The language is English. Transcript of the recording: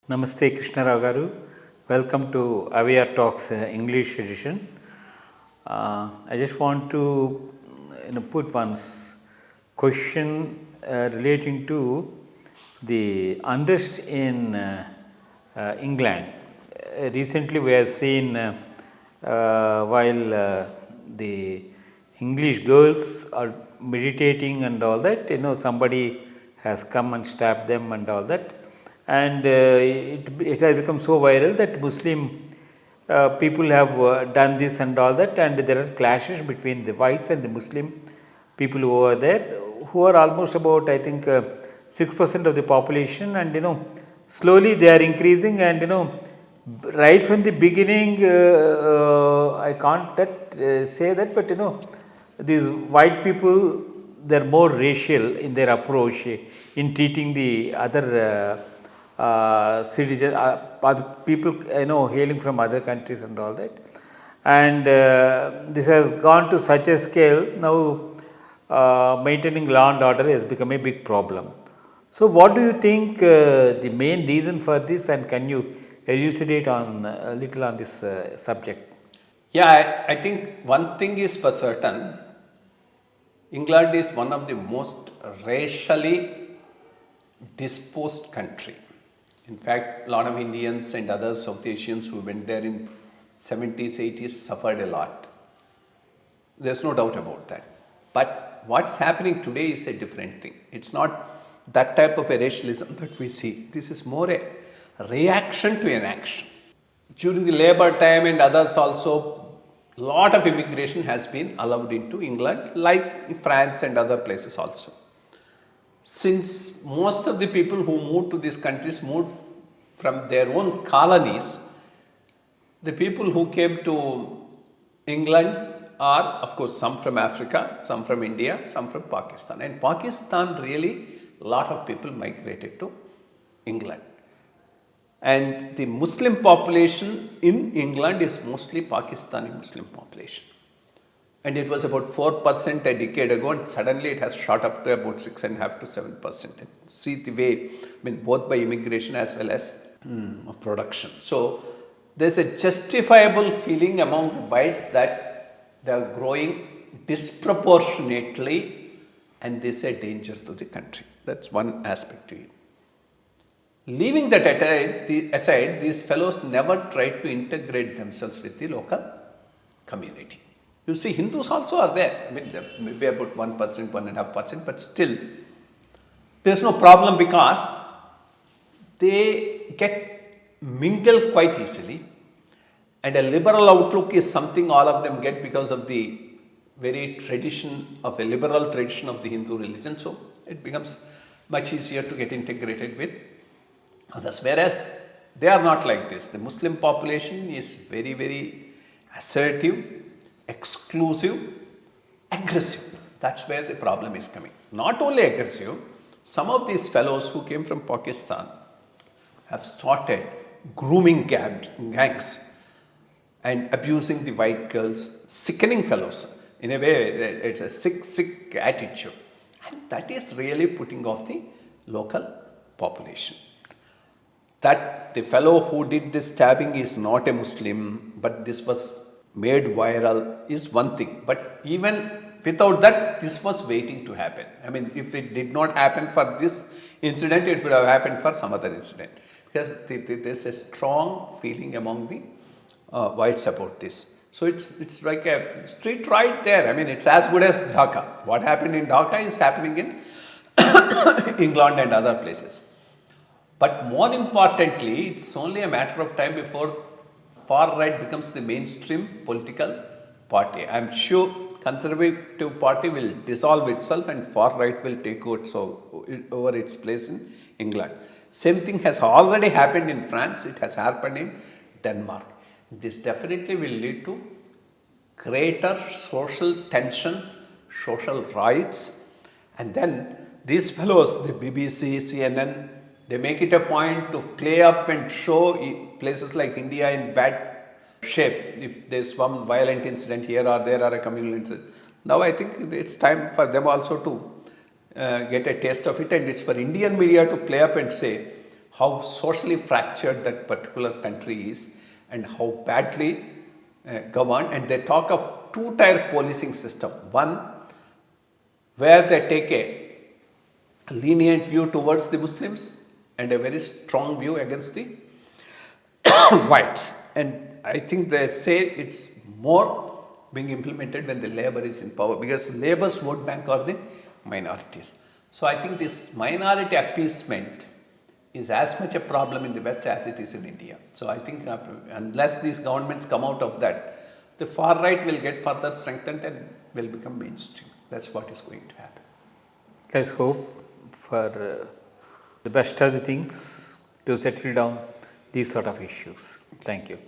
Namaste Krishna Rao garu. Welcome to IYRTalks English edition. I just want to put one question relating to the unrest in England. Recently we have seen while the English girls are meditating and all that, somebody has come and stabbed them and all that. And it has become so viral that Muslim people have done this and all that, and there are clashes between the whites and the Muslim people who are there, who are almost about 6% of the population, and slowly they are increasing, and right from the beginning I can't say that, but these white people, they are more racial in their approach in treating the other citizens, people hailing from other countries and all that, and this has gone to such a scale now. Maintaining law and order has become a big problem. So, what do you think the main reason for this, and can you elucidate on a little on this subject? Yeah, I think one thing is for certain. England is one of the most racially disposed country. In fact, a lot of Indians and other South Asians who went there in 70s, 80s suffered a lot. There's no doubt about that. But what's happening today is a different thing. It's not that type of a racialism that we see. This is more a reaction to an action. During the Labour time and others also, a lot of immigration has been allowed into England, like France and other places also. Since most of the people who moved to these countries moved from their own colonies, the people who came to England are, of course, some from Africa, some from India, some from Pakistan. And Pakistan, really, a lot of people migrated to England. And the Muslim population in England is mostly Pakistani Muslim population. And it was about 4% a decade ago, and suddenly it has shot up to about 6.5 to 7%. See the way, both by immigration as well as production. So there's a justifiable feeling among whites that they are growing disproportionately, and this is a danger to the country. That's one aspect to it. Leaving that aside, these fellows never tried to integrate themselves with the local community. You see, Hindus also are there. Maybe about 1%, 1.5%, but still, there's no problem because they get mingled quite easily. And a liberal outlook is something all of them get because of the very liberal tradition of the Hindu religion. So it becomes much easier to get integrated with others. Whereas they are not like this. The Muslim population is very, very assertive, exclusive, aggressive. That's where the problem is coming. Not only aggressive, some of these fellows who came from Pakistan have started grooming gangs and abusing the white girls, sickening fellows. In a way, it's a sick attitude. And that is really putting off the local population. That the fellow who did this stabbing is not a Muslim, but this was made viral is one thing. But even without that, this was waiting to happen. If it did not happen for this incident, it would have happened for some other incident. Because there's a strong feeling among the whites about this. So it's like a street riot there. It's as good as Dhaka. What happened in Dhaka is happening in England and other places. But more importantly, it's only a matter of time before far right becomes the mainstream political party. I'm sure Conservative Party will dissolve itself and far right will take over its place in England. Same thing has already happened in France. It has happened in Denmark. This definitely will lead to greater social tensions, social riots, and then these fellows, the BBC, CNN, they make it a point to play up and show places like India in bad shape. If there's one violent incident here or there or a communal incident. Now I think it's time for them also to get a taste of it, and it's for Indian media to play up and say how socially fractured that particular country is and how badly governed. And they talk of two-tier policing system. One, where they take a lenient view towards the Muslims and a very strong view against the whites. And I think they say it's more being implemented when the labor is in power, because labor's vote bank are the minorities. So I think this minority appeasement is as much a problem in the West as it is in India. So I think unless these governments come out of that, the far right will get further strengthened and will become mainstream. That's what is going to happen. Let's hope for the best of the things to settle down these sort of issues. Thank you.